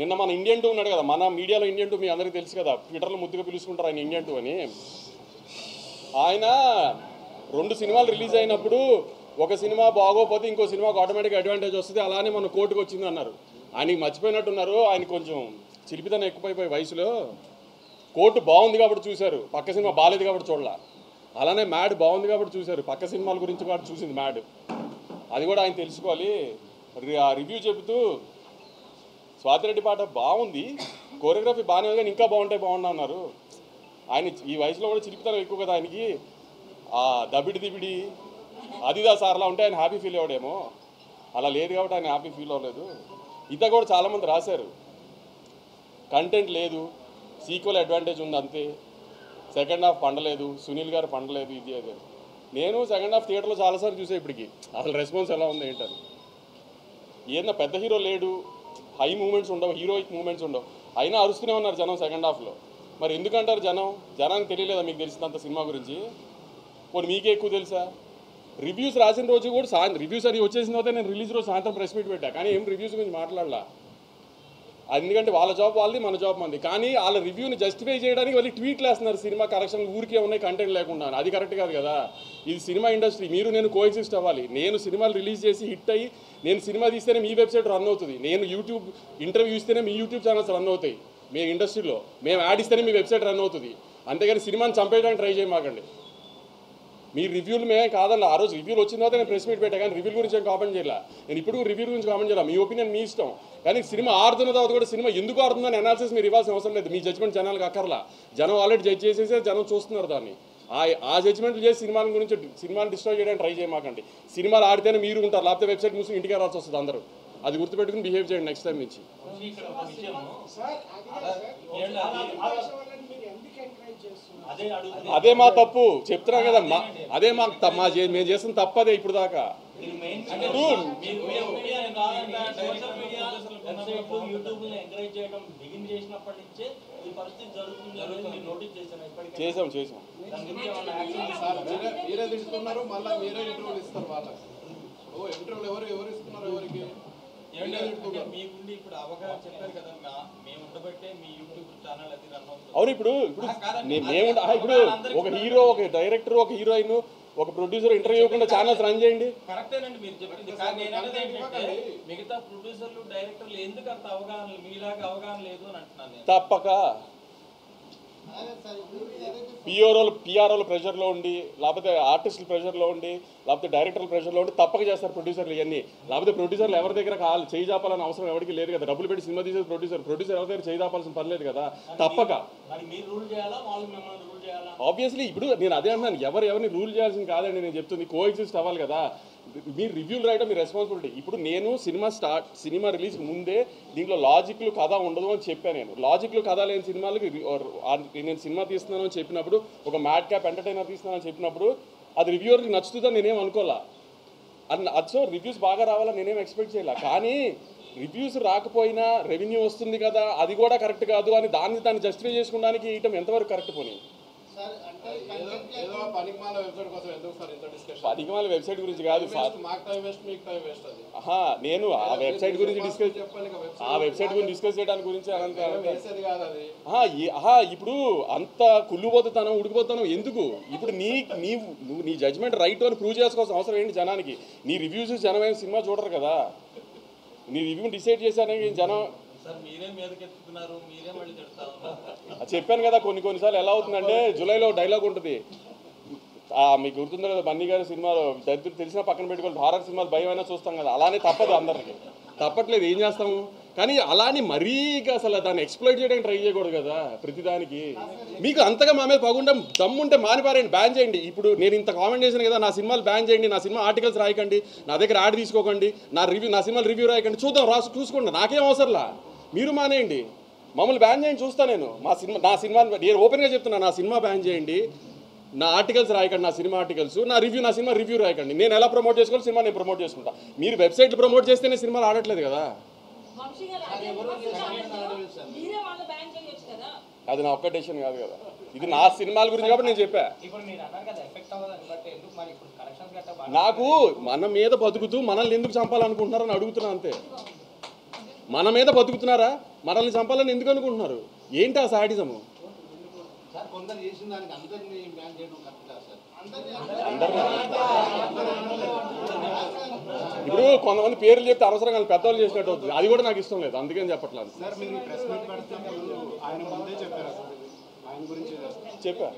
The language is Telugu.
నిన్న మన ఇండియన్ 2 ఉన్నాడు కదా, మన మీడియాలో ఇండియన్ 2 మీ అందరికీ తెలుసు కదా, ట్విట్టర్లో ముద్దుగా పిలుచుకుంటారు ఆయన ఇండియన్ 2 అని. ఆయన 2 సినిమాలు రిలీజ్ అయినప్పుడు ఒక సినిమా బాగోపోతే ఇంకో సినిమాకు ఆటోమేటిక్ అడ్వాంటేజ్ వస్తుంది, అలానే మన కోర్టుకు వచ్చింది అన్నారు. ఆయనకి మర్చిపోయినట్టున్నారు, ఆయన కొంచెం చిలిపితనం ఎక్కువైపోయి వయసులో. కోర్టు బాగుంది కాబట్టి చూశారు, పక్క సినిమా బాగాలేదు కాబట్టి చూడాల. అలానే మ్యాడ్ బాగుంది కాబట్టి చూశారు, పక్క సినిమాల గురించి కూడా చూసింది మ్యాడ్. అది కూడా ఆయన తెలుసుకోవాలి. ఆ రివ్యూ చెబుతూ స్వాతిరెడ్డి పాట బాగుంది, కోరియోగ్రఫీ బాగానే ఉంది కానీ ఇంకా బాగుండా అన్నారు. ఆయన ఈ వయసులో కూడా చిలిపితనం ఎక్కువ కదా ఆయనకి. ఆ దబిడి అదిదా సార్లా ఉంటే ఆయన హ్యాపీ ఫీల్ అవ్వడేమో, అలా లేదు కాబట్టి ఆయన హ్యాపీ ఫీల్ అవ్వలేదు. ఇత కూడా చాలామంది రాశారు, కంటెంట్ లేదు, సీక్వెల్ అడ్వాంటేజ్ ఉంది అంతే, సెకండ్ హాఫ్ పండలేదు, సునీల్ గారు పండలేదు, ఇది అదే. నేను సెకండ్ హాఫ్ థియేటర్లో చాలాసార్లు చూసే ఇప్పటికి అసలు రెస్పాన్స్ ఎలా ఉంది ఏంటని. ఏదన్నా పెద్ద హీరో లేడు, హై మూమెంట్స్ ఉండవు, హీరోయిక్ మూమెంట్స్ ఉండవు, అయినా అరుస్తూనే ఉన్నారు జనం సెకండ్ హాఫ్లో. మరి ఎందుకంటారు జనానికి తెలియలేదా మీకు తెలిసినంత సినిమా గురించి? పోనీ మీకే ఎక్కువ తెలుసా? రివ్యూస్ రాసిన రోజు కూడా రివ్యూస్ అది వచ్చేసిన తర్వాత నేను రిలీజ్ రోజు సాయంత్రం ప్రెస్ మీట్ పెట్టా, కానీ ఏం రివ్యూస్ గురించి మాట్లాడలా. ఎందుకంటే వాళ్ళ జాబ్ వాళ్ళది, మన జాబ్ మంది. కానీ వాళ్ళ రివ్యూని జస్టిఫై చేయడానికి వాళ్ళు ట్వీట్లు వేస్తున్నారు, సినిమా కరెక్షన్ ఊరికే ఉన్నాయి కంటెంట్ లేకుండా. అది కరెక్ట్ కాదు కదా. ఇది సినిమా ఇండస్ట్రీ, మీరు నేను కోఎగ్జిస్ట్ అవ్వాలి. నేను సినిమాలు రిలీజ్ చేసి హిట్ అయ్యి నేను సినిమా తీస్తేనే మీ వెబ్సైట్ రన్ అవుతుంది, నేను యూట్యూబ్ ఇంటర్వ్యూ ఇస్తేనే మీ యూట్యూబ్ ఛానల్స్ రన్ అవుతాయి. మేము ఇండస్ట్రీలో మేము యాడ్ ఇస్తేనే మీ వెబ్సైట్ రన్ అవుతుంది. అంతేగాని సినిమాని చంపేయడానికి ట్రై చేయమాకండి. మీ రివ్యూలు మేమే కాదన్న, ఆ రోజు రివ్యూలు వచ్చిన తర్వాత నేను ప్రెస్ మీట్ పెట్టా, కానీ రివ్యూల గురించి ఏం కామెంట్ చేయాలి. నేను ఇప్పుడు రివ్యూ గురించి కామెంట్ చేయాలి, మీ ఒపీనియన్ మీ ఇష్టం. కానీ సినిమా ఆడుతున్న తర్వాత కూడా సినిమా ఎందుకు ఆడుతుందని అనాలిసిస్ మీరు ఇవ్వాల్సిన అవసరం లేదు. మీ జడ్జ్మెంట్ జనాలకు అక్కర్లా, జనం ఆల్రెడీ జడ్జ్ చేసేసే జనం చూస్తున్నారు దాన్ని. ఆ జడ్జ్మెంట్లు చేసి సినిమాల గురించి సినిమాని డిస్ట్రాయ్ చేయడానికి ట్రై చేయమాకండి. సినిమాలు ఆడితేనే మీరు ఉంటారు, లేకపోతే వెబ్సైట్ మూసి ఇంటికి రావాల్సి వస్తుంది అందరూ. అది గుర్తుపెట్టుకుని బిహేవ్ చేయండి నెక్స్ట్ టైం నుంచి. అదే మా తప్పు చెప్తున్నాం కదా, అదే మేము చేస్తున్న తప్పు అదే ఇప్పుడు దాకా. చేసాం మీరే తింటున్నారు, మళ్ళీ మీరే ఇంటర్వ్యూలు ఇస్తారు వాళ్ళకి. ఇంటర్వ్యూలు ఎవరు ఇస్తున్నారు ఎవరికి? అవును, ఇప్పుడు ఇప్పుడు ఒక హీరో, ఒక డైరెక్టర్, ఒక హీరోయిన్, ఒక ప్రొడ్యూసర్ ఇంటర్వ్యూ ఇవ్వకుండా ఛానల్స్ రన్ చేయండి. కరెక్టేనండి మీరు చెప్పింది. మిగతా ప్రొడ్యూసర్లు డైరెక్టర్లు ఎందుకు అంత అవగాహన మీలాగా అవగాహన లేదు అని అంటున్నాను. తప్పక పిఆర్ఓల ప్రెషర్లో ఉండి, లేకపోతే ఆర్టిస్టుల ప్రెషర్లో ఉండి, లేకపోతే డైరెక్టర్ల ప్రెషర్లో ఉండి తప్పక చేస్తారు ప్రొడ్యూసర్లు ఇవన్నీ. లేకపోతే ప్రొడ్యూసర్లు ఎవరి దగ్గర చేయి చాపాలని అవసరం ఎవరికి లేదు కదా. డబ్బులు పెట్టి సినిమా తీసేది ప్రొడ్యూసర్ ఎవరి దగ్గర చేయి చాపాల్సిన పని లేదు కదా. తప్పక ఆబ్వియస్లీ ఇప్పుడు నేను అదే అంటున్నాను, ఎవరిని రూల్ చేయాల్సింది కాదండి. నేను చెప్తుంది కోఎగ్జిస్ట్ అవ్వాలి కదా. మీరు రివ్యూలు రాయడం మీ రెస్పాన్సిబిలిటీ. ఇప్పుడు నేను సినిమా రిలీజ్ ముందే దీంట్లో లాజిక్లు కథ ఉండదు అని చెప్పాను. నేను లాజిక్లు కథ లేని సినిమాలకి నేను సినిమా తీస్తున్నాను అని చెప్పినప్పుడు, ఒక మ్యాడ్ క్యాప్ ఎంటర్టైనర్ తీస్తున్నానని చెప్పినప్పుడు అది రివ్యూవర్కి నచ్చుతుందని నేనేం అనుకోవాలా. సో రివ్యూస్ బాగా రావాలని నేనేం ఎక్స్పెక్ట్ చేయాల. కానీ రివ్యూస్ రాకపోయినా రెవెన్యూ వస్తుంది కదా, అది కూడా కరెక్ట్ కాదు అని దాన్ని జస్టిఫై చేసుకోవడానికి ఇయటం ఎంతవరకు కరెక్ట్ పోనీ? పనికిమాల వెబ్సైట్ గురించి కాదు సార్, నేను ఆ వెబ్సైట్ గురించి డిస్కస్ చేయడానికి గురించి ఇప్పుడు అంత కుళ్ళుపోతున్నాం ఉడికిపోతున్నాం ఎందుకు? ఇప్పుడు నీ జడ్జ్మెంట్ రైట్ అని ప్రూవ్ చేసుకోవాల్సిన అవసరం ఏంటి జనానికి? నీ రివ్యూస్ జనం ఏం సినిమా చూడరు కదా. నీ రివ్యూ డిసైడ్ చేశానని జనం చెప్పాను కదా. కొన్నిసార్లు ఎలా అవుతుందంటే, జూలైలో డైలాగ్ ఉంటుంది, మీకు గుర్తుందో కదా, బన్నీ గారి సినిమాలో దరిద్రులు తెలిసినా పక్కన పెట్టుకొని హారర్ సినిమాలు భయమైనా చూస్తాం కదా, అలానే తప్పదు అందరికి, తప్పట్లేదు, ఏం చేస్తాము. కానీ అలానే మరీ అసలు దాన్ని ఎక్స్ప్లోయిట్ చేయడానికి ట్రై చేయకూడదు కదా ప్రతిదానికి. మీకు అంతగా మా మీద పగుండం దమ్ముంటే మానిపారేయండి, బ్యాన్ చేయండి. ఇప్పుడు నేను ఇంత కామెంట్ చేశాను కదా, నా సినిమాలు బ్యాన్ చేయండి, నా సినిమా ఆర్టికల్స్ రాయకండి, నా దగ్గర యాడ్ తీసుకోకండి, నా సినిమాలు రివ్యూ రాయకండి, చూసుకోండి, నాకేం అవసరంలా. మీరు మానేయండి, మమ్మల్ని బ్యాన్ చేయండి, చూస్తా నేను. నా సినిమా నేను ఓపెన్గా చెప్తున్నా, నా సినిమా బ్యాన్ చేయండి, నా ఆర్టికల్స్ రాయకండి, నా సినిమా ఆర్టికల్స్, నా సినిమా రివ్యూ రాయకండి. నేను ఎలా ప్రమోట్ చేసుకోవాలి, సినిమా నేను ప్రమోట్ చేసుకుంటా. మీరు వెబ్సైట్లు ప్రమోట్ చేస్తేనే సినిమాలు ఆడట్లేదు కదా. అది నా ఒక్క డెసిషన్ కాదు కదా, ఇది నా సినిమాల గురించి కాబట్టి నేను చెప్పా. నాకు మన మీద బతుకుతూ మనల్ని ఎందుకు చంపాలనుకుంటున్నారని అడుగుతున్నా అంతే. మన మీద బతుకుతున్నారా? మనల్ని చంపాలని ఎందుకు అనుకుంటున్నారు? ఏంటి ఆ సాడిజము? సార్ కొందరు చేసిన దానికి అందరినీ బ్యాన్ చేయడం కరెక్ట్ కాదు సార్. ఇప్పుడు కొంతమంది పేర్లు చెప్తే అవసరంగా పెద్దవాళ్ళు చేసినట్టు అవుతుంది. అది కూడా నాకు ఇష్టం లేదు, అందుకని చెప్పట్లేదు. సార్ మీరు ప్రెస్ మీట్ పెడుతున్నప్పుడు ఆయన ముందే చెప్పారు, ఆయన గురించి చెప్పా